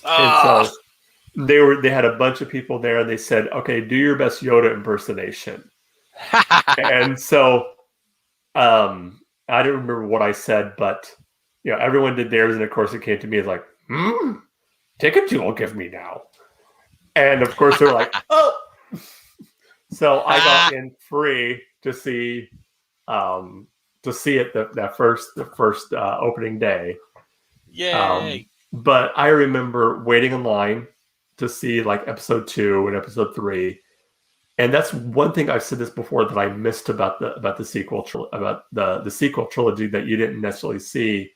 And so they had a bunch of people there, and they said, "Okay, do your best Yoda impersonation." And so I don't remember what I said, but everyone did theirs, and of course it came to me as like, tickets you will give me now. And of course they were like, oh. So I got in free to see it the first opening day. Yay! But I remember waiting in line to see like episode 2 and episode 3. And that's one thing I've said this before that I missed about the sequel the sequel trilogy that you didn't necessarily see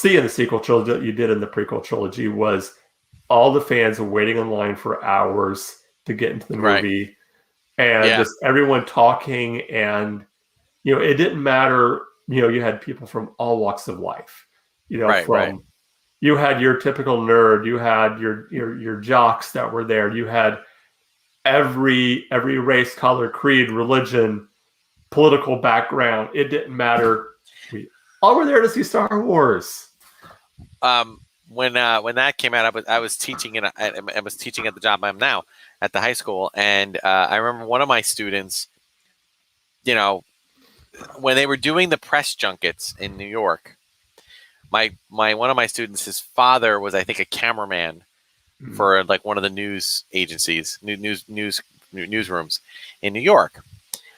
in the sequel trilogy that you did in the prequel trilogy was all the fans waiting in line for hours to get into the movie, and just everyone talking, and it didn't matter. You had people from all walks of life. You had your typical nerd, you had your jocks that were there, you had every race, color, creed, religion, political background. It didn't matter. We all were there to see Star Wars. When that came out, I was teaching at the job I'm now at the high school, and I remember one of my students, when they were doing the press junkets in New York. One of my students, his father was, I think, a cameraman for like one of the news agencies, newsrooms in New York.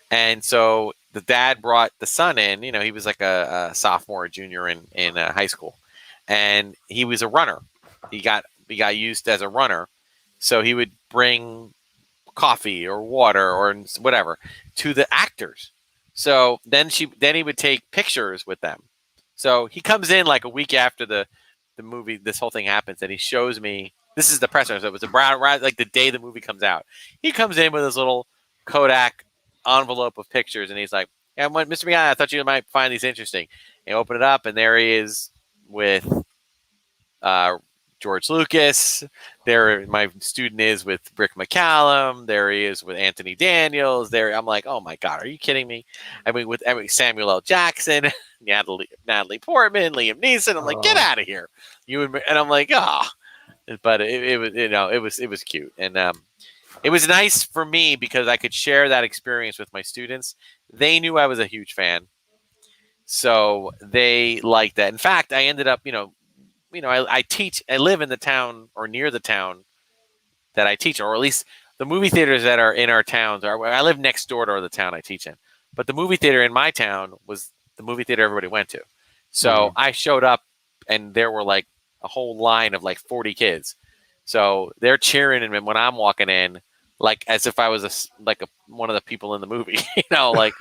And so the dad brought the son in. He was like a sophomore, or junior in high school, and he was a runner. He got used as a runner, so he would bring coffee or water or whatever to the actors. So then he would take pictures with them. So he comes in like a week after the movie, this whole thing happens, and he shows me, this is the presser. So it was like the day the movie comes out. He comes in with his little Kodak envelope of pictures, and he's like, "Yeah, Mr. Mian, I thought you might find these interesting." And open it up, and there he is with George Lucas. There, my student is with Rick McCallum. There he is with Anthony Daniels. There, I'm like, oh my God, are you kidding me? I mean, with Samuel L. Jackson, Natalie Portman, Liam Neeson. I'm like, get out of here, and I'm like, but it was cute, and it was nice for me because I could share that experience with my students. They knew I was a huge fan, so they liked that. In fact, I ended up, I live in the town or near the town that I teach, or at least the movie theaters that are in our towns. I live next door to the town I teach in, but the movie theater in my town was the movie theater everybody went to. So I showed up, and there were like a whole line of like 40 kids. So they're cheering and when I'm walking in, like as if I was one of the people in the movie. I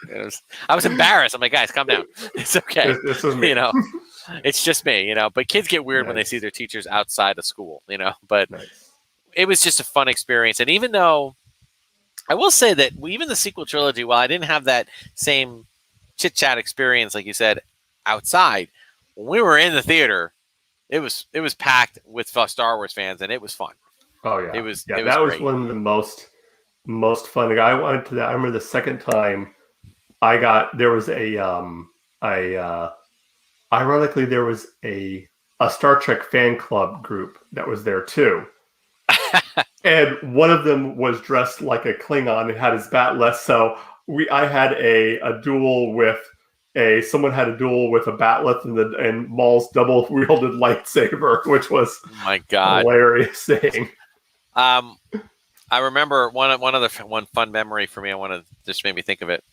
was embarrassed. I'm like, guys, calm down. It's okay. This is me. It's just me, but kids get weird when they see their teachers outside of school, but it was just a fun experience. And even though I will say that even the sequel trilogy, while I didn't have that same chit chat experience, like you said, outside, when we were in the theater, it was packed with Star Wars fans, and it was fun. Oh yeah. It was that great. Was one of the most fun. I went to that. I remember the second time there was ironically, there was a Star Trek fan club group that was there too. And one of them was dressed like a Klingon and had his batleth. So I had a duel with someone had a duel with a batleth and Maul's double wielded lightsaber, which was my God, hilarious thing. I remember one fun memory for me. I want to just made me think of it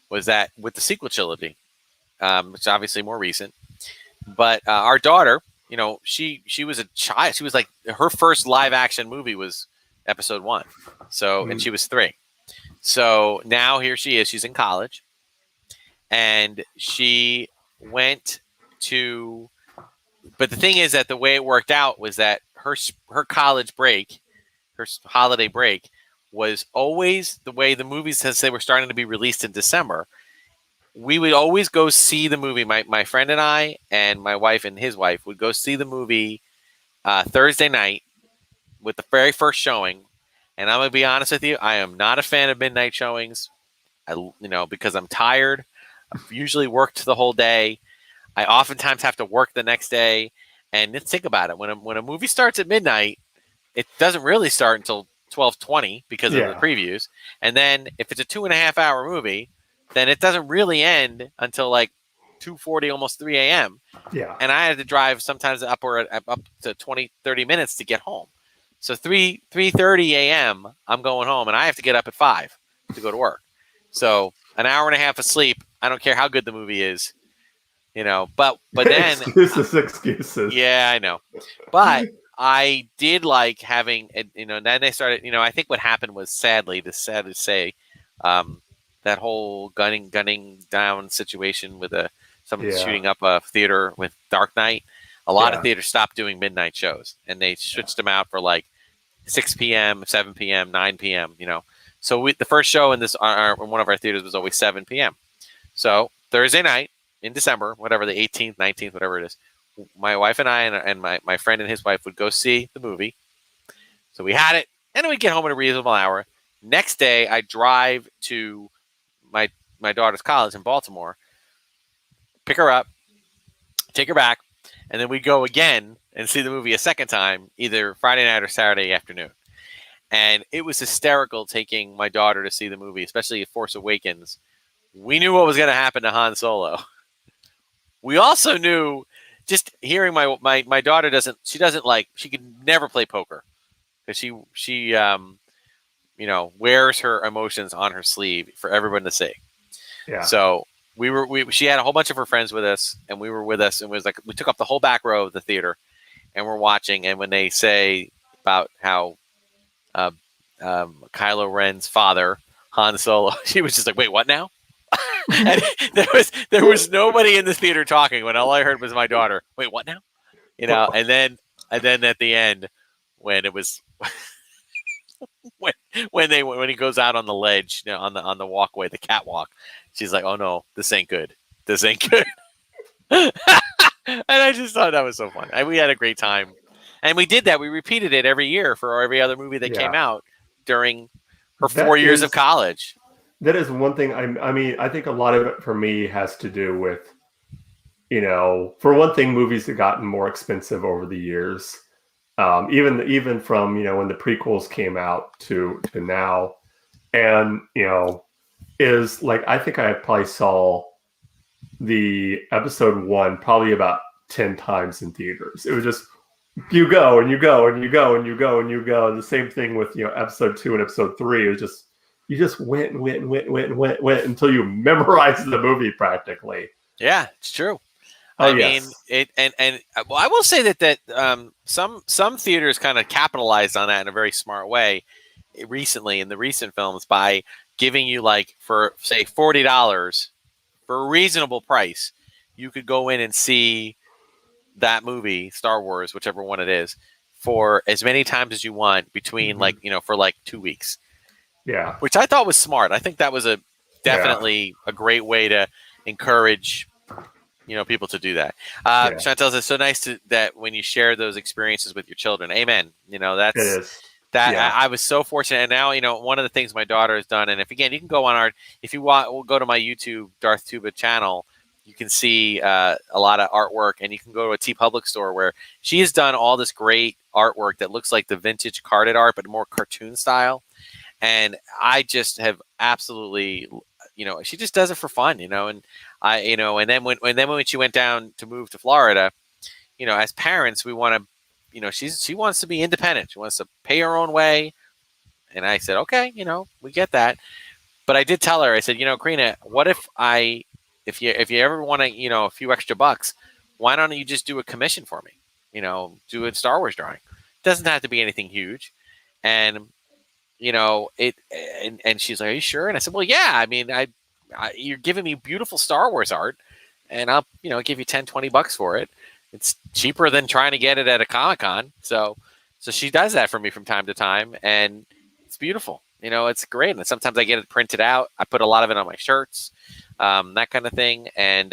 was that with the sequel trilogy, which is obviously more recent. But our daughter, she was a child. She was like, her first live action movie was episode 1. So, and she was 3. So now here she is. She's in college, and she went to. But the thing is that the way it worked out was that her college break, her holiday break, was always the way the movies, since they were starting to be released in December. We would always go see the movie. My friend and I and my wife and his wife would go see the movie Thursday night with the very first showing. And I'm going to be honest with you, I am not a fan of midnight showings. Because I'm tired. I've usually worked the whole day. I oftentimes have to work the next day. And let's think about it. When a movie starts at midnight, it doesn't really start until 12:20 because of the previews. And then if it's a 2.5 hour movie, then it doesn't really end until like 2:40, almost 3 a.m. Yeah. And I had to drive sometimes up to 20, 30 minutes to get home. So 3:30 a.m. I'm going home, and I have to get up at 5 to go to work. So an hour and a half of sleep. I don't care how good the movie is, But then excuses. Yeah, I know. But I did like having, then they started. I think what happened was, sadly, sad to say, that whole gunning down situation with someone shooting up a theater with Dark Knight. A lot of theaters stopped doing midnight shows, and they switched them out for like 6 p.m., 7 p.m., 9 p.m. So the first show in one of our theaters was always 7 p.m. So Thursday night in December, whatever, the 18th, 19th, whatever it is, my wife and I and my friend and his wife would go see the movie. So we had it, and then we'd get home at a reasonable hour. Next day, I drive to my daughter's college in Baltimore, pick her up, take her back, and then we'd go again and see the movie a second time, either Friday night or Saturday afternoon. And it was hysterical taking my daughter to see the movie, especially Force Awakens. We knew what was going to happen to Han Solo. We also knew, just hearing my daughter she could never play poker because she wears her emotions on her sleeve for everyone to see. Yeah. So she had a whole bunch of her friends with us, and we were with us, and it was like we took up the whole back row of the theater, and we're watching. And when they say about how Kylo Ren's father, Han Solo, she was just like, "Wait, what now?" And there was nobody in the theater talking when all I heard was my daughter. "Wait, what now?" And then at the end, when it was when he goes out on the ledge, on the walkway, the catwalk, she's like, "Oh no, this ain't good. This ain't good." And I just thought that was so fun. We had a great time, and we did that. We repeated it every year for every other movie that came out during her 4 years of college. That is one thing. I mean, I think a lot of it for me has to do with, for one thing, movies have gotten more expensive over the years. Even from, when the prequels came out to now. And, is like, I think I probably saw the episode 1 probably about 10 times in theaters. It was just, you go and you go and you go and you go and you go. And the same thing with, episode 2 and episode 3. It was just, you just went until you memorized the movie practically. Yeah, it's true. Oh, I mean, it and well, I will say that some theaters kind of capitalized on that in a very smart way recently in the recent films by giving you, like, for say $40 for a reasonable price, you could go in and see that movie, Star Wars, whichever one it is, for as many times as you want between for like 2 weeks. Yeah. Which I thought was smart. I think that was definitely a great way to encourage, people to do that. Chantel says, it's so nice that when you share those experiences with your children. Amen. That's it is. That. Yeah. I was so fortunate. And now, one of the things my daughter has done, and if you can go if you want, we'll go to my YouTube Darth Tuba channel. You can see a lot of artwork, and you can go to a TeePublic store where she has done all this great artwork that looks like the vintage carded art, but more cartoon style. And I just have absolutely, she just does it for fun, and and then when she went down to move to Florida, as parents, we want to, she wants to be independent. She wants to pay her own way. And I said, okay, we get that. But I did tell her, I said, Karina, what if you ever want to, a few extra bucks, why don't you just do a commission for me? Do a Star Wars drawing. It doesn't have to be anything huge. And and she's like, are you sure? And I said, well, yeah, I mean, you're giving me beautiful Star Wars art, and I'll, give you $10-20 for it. It's cheaper than trying to get it at a Comic-Con. So she does that for me from time to time, and it's beautiful. It's great. And sometimes I get it printed out. I put a lot of it on my shirts, that kind of thing. And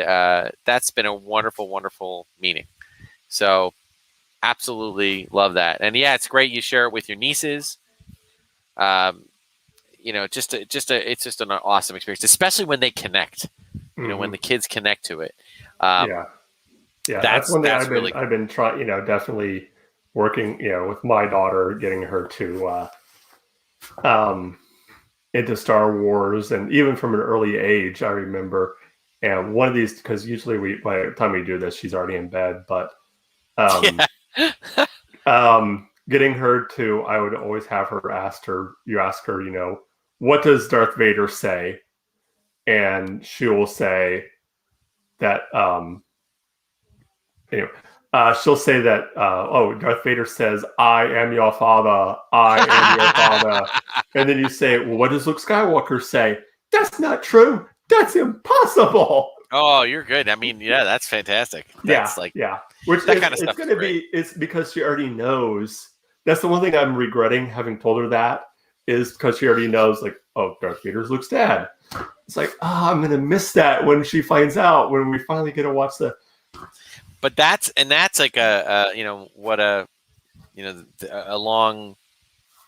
that's been a wonderful, wonderful meeting. So absolutely love that. And yeah, it's great. You share it with your nieces. It's just an awesome experience, especially when they connect. When the kids connect to it. That's one thing I've been trying. Definitely working. With my daughter, getting her to into Star Wars, and even from an early age, I remember. And one of these, because usually by the time we do this, she's already in bed. But Yeah. getting her to, I would always have her ask her, what does Darth Vader say? And she will say that, anyway, she'll say that, Darth Vader says, I am your father. I am your father. And then you say, well, what does Luke Skywalker say? That's not true. That's impossible. Oh, you're good. I mean, yeah, that's fantastic. That's Which that is, kind of stuff. It's going to be, it's because she already knows. That's the one thing I'm regretting having told her that, is because she already knows, like, oh, Darth Vader's Luke's dad. It's like, I'm going to miss that when she finds out, when we finally get to watch the. But that's like a long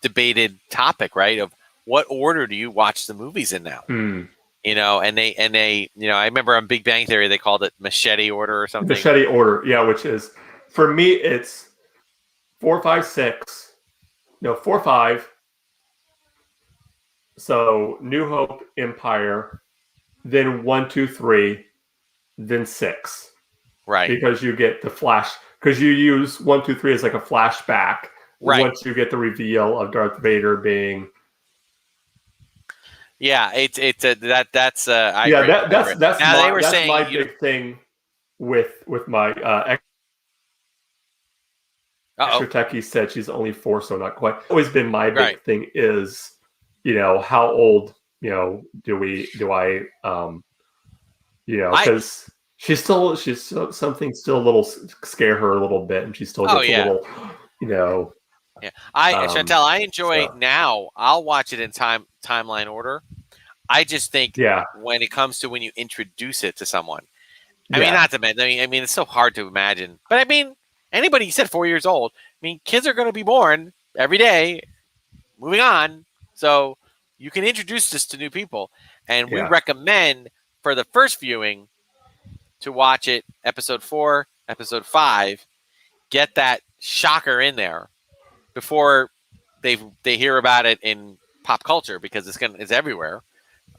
debated topic, right? Of what order do you watch the movies in now? And they I remember on Big Bang Theory they called it machete order or something. Machete order, yeah, which is, for me, it's 4, 5, 6. No, 4, 5. So New Hope, Empire, then 1, 2, 3, then 6. Right. Because you get the flash, because you use 1, 2, 3 as like a flashback. Right. Once you get the reveal of Darth Vader being. Yeah, that's that's my big thing with my extra techie said she's only 4, so not quite. Always been my big thing is, how old do I because she's something still a little scare her a little bit, and she still gets a little Yeah, Chantel, I enjoy now. I'll watch it in timeline order. I just think when it comes to when you introduce it to someone, I mean, not to mention, I mean, it's so hard to imagine. But I mean, anybody, you said 4 years old. I mean, kids are going to be born every day, moving on. So you can introduce this to new people. And we recommend for the first viewing to watch it, episode 4, episode 5, get that shocker in there before they hear about it in pop culture, because it's everywhere.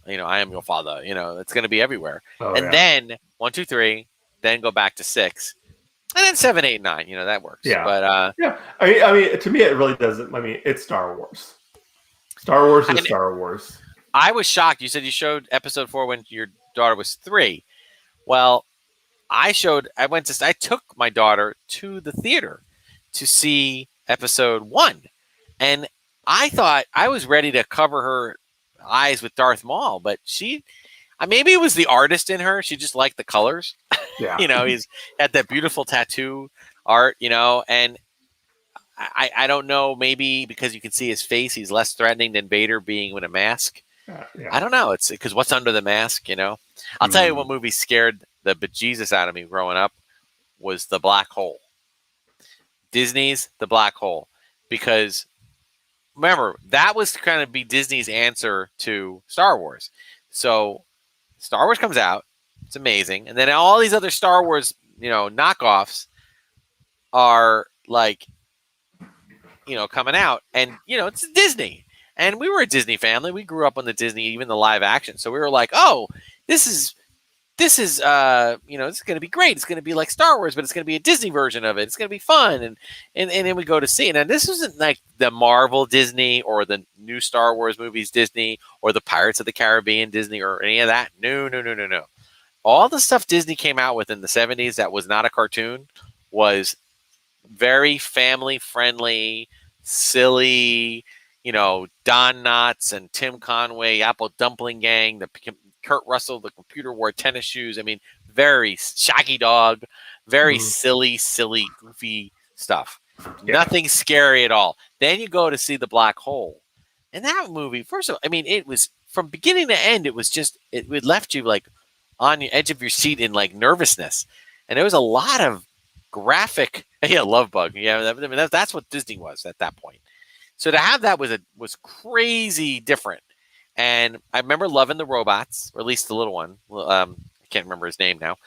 I am your father. It's going to be everywhere. Then 1, 2, 3, then go back to 6, and then 7, 8, 9. That works. Yeah. But I mean, to me, it really doesn't. I mean, it's Star Wars. Star Wars is Star Wars. I was shocked. You said you showed episode 4 when your daughter was 3. Well, I took my daughter to the theater to see episode 1, and I thought I was ready to cover her eyes with Darth Maul, but maybe it was the artist in her. She just liked the colors. Yeah. He's had that beautiful tattoo art, and I don't know, maybe because you can see his face, he's less threatening than Vader being with a mask. I don't know. It's because what's under the mask, I'll tell you what movie scared the bejesus out of me growing up was The Black Hole. Disney's The Black Hole. Because remember, that was kind of be Disney's answer to Star Wars. So Star Wars comes out. It's amazing. And then all these other Star Wars, knockoffs are like, coming out. And, it's Disney. And we were a Disney family. We grew up on the Disney, even the live action. So we were like, oh, this is this is it's going to be great. It's going to be like Star Wars, but it's going to be a Disney version of it. It's going to be fun, and then we go to see it. And this isn't like the Marvel Disney or the new Star Wars movies Disney or the Pirates of the Caribbean Disney or any of that. No. All the stuff Disney came out with in the 70s that was not a cartoon was very family friendly, silly. Don Knotts and Tim Conway, Apple Dumpling Gang, the Kurt Russell, the computer wore tennis shoes. I mean, very Shaggy Dog, very silly, goofy stuff. Yeah. Nothing scary at all. Then you go to see The Black Hole. And that movie, first of all, I mean, it was from beginning to end, it was just, it left you like on the edge of your seat in like nervousness. And there was a lot of graphic, love bug. Yeah, I mean, that's what Disney was at that point. So to have that was crazy different. And I remember loving the robots, or at least the little one. I can't remember his name now.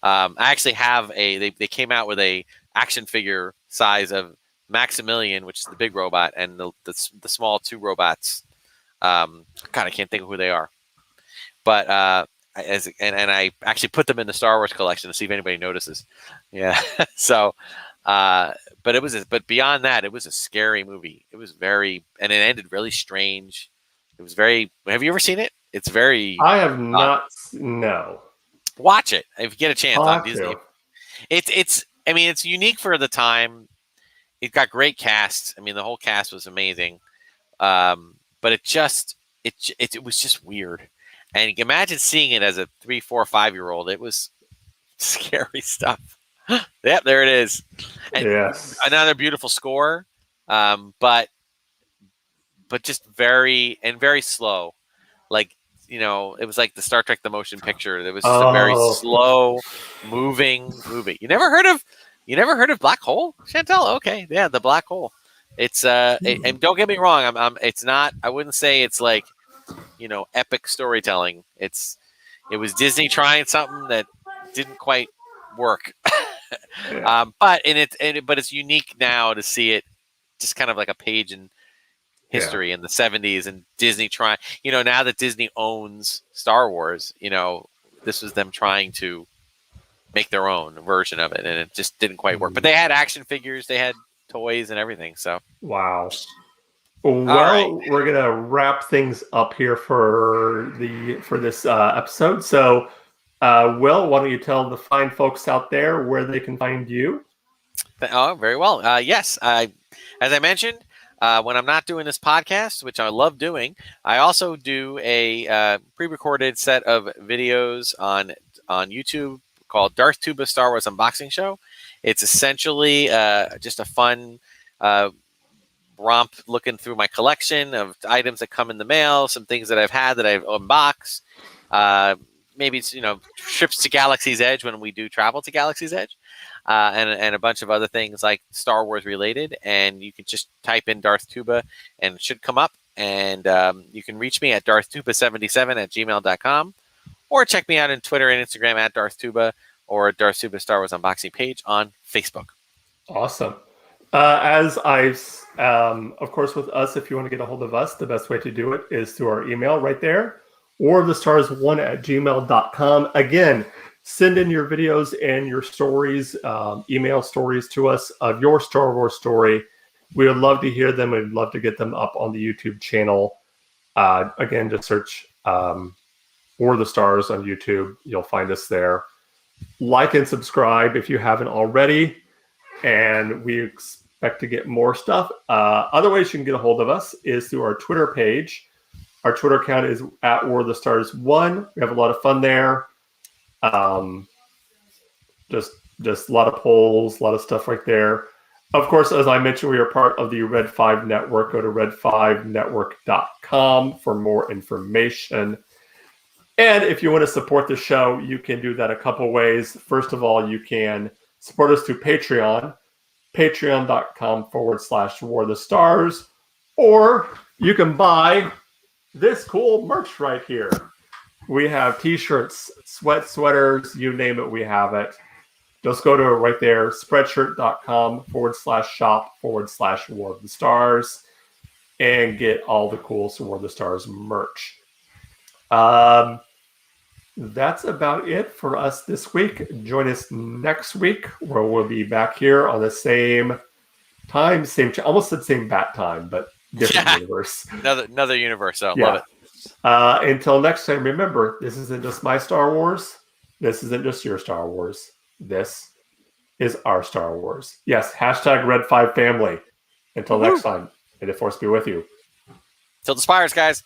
I actually have they came out with a action figure size of Maximilian, which is the big robot, and the small two robots. God, I can't think of who they are. But and I actually put them in the Star Wars collection to see if anybody notices. Yeah. So, but beyond that, it was a scary movie. It was and it ended really strange. It was very. Have you ever seen it? It's very. I have not. No. Watch it if you get a chance on Disney. To. It's. I mean, it's unique for the time. It got great casts. I mean, the whole cast was amazing. But it was just weird. And imagine seeing it as a 3, 4, 5-year-old. It was scary stuff. Yep, there it is. And yes. Another beautiful score, but just very slow. Like, it was like the Star Trek: The Motion Picture. It was just a very slow moving movie. You never heard of Black Hole, Chantal? Okay, yeah, the Black Hole. It's and don't get me wrong, it's not. I wouldn't say it's like, epic storytelling. It was Disney trying something that didn't quite work. Yeah. But it's unique now to see it just kind of like a page in history in the 70s, and Disney trying, now that Disney owns Star Wars, this was them trying to make their own version of it, and it just didn't quite work. But they had action figures, they had toys and everything. So wow. Well, we're gonna wrap things up here for this episode. So, Will, why don't you tell the fine folks out there where they can find you? Oh, very well. Yes, as I mentioned, when I'm not doing this podcast, which I love doing, I also do a pre-recorded set of videos on YouTube called Darth Tuba Star Wars Unboxing Show. It's essentially just a fun romp looking through my collection of items that come in the mail, some things that I've had that I've unboxed. Maybe it's, trips to Galaxy's Edge when we do travel to Galaxy's Edge, and a bunch of other things like Star Wars related. And you can just type in Darth Tuba and it should come up. And you can reach me at darthtuba77@gmail.com, or check me out on Twitter and Instagram at Darth Tuba, or Darth Tuba Star Wars Unboxing page on Facebook. Awesome. Of course, with us, if you want to get a hold of us, the best way to do it is through our email right there, or thestars1@gmail.com. Again, send in your videos and your stories, email stories to us of your Star Wars story. We would love to hear them. We'd love to get them up on the YouTube channel. Again, just search Or the Stars on YouTube. You'll find us there. Like and subscribe if you haven't already. And we expect to get more stuff. Other ways you can get a hold of us is through our Twitter page. Our Twitter account is at War of the Stars 1. We have a lot of fun there. Just a lot of polls, a lot of stuff right there. Of course, as I mentioned, we are part of the Red 5 Network. Go to red5network.com for more information. And if you want to support the show, you can do that a couple ways. First of all, you can support us through Patreon, patreon.com/War of the Stars, or you can buy this cool merch right here. We have t-shirts, sweaters, you name it, we have it. Just go to it right there, spreadshirt.com/shop/War of the Stars, and get all the cool War of the Stars merch. That's about it for us this week. Join us next week, where we'll be back here on the same time, almost the same bat time, but different universe. Another universe. So love it. Until next time, remember, this isn't just my Star Wars. This isn't just your Star Wars. This is our Star Wars. Yes, #Red5 family. Until next time, may the Force be with you. Till the spires, guys.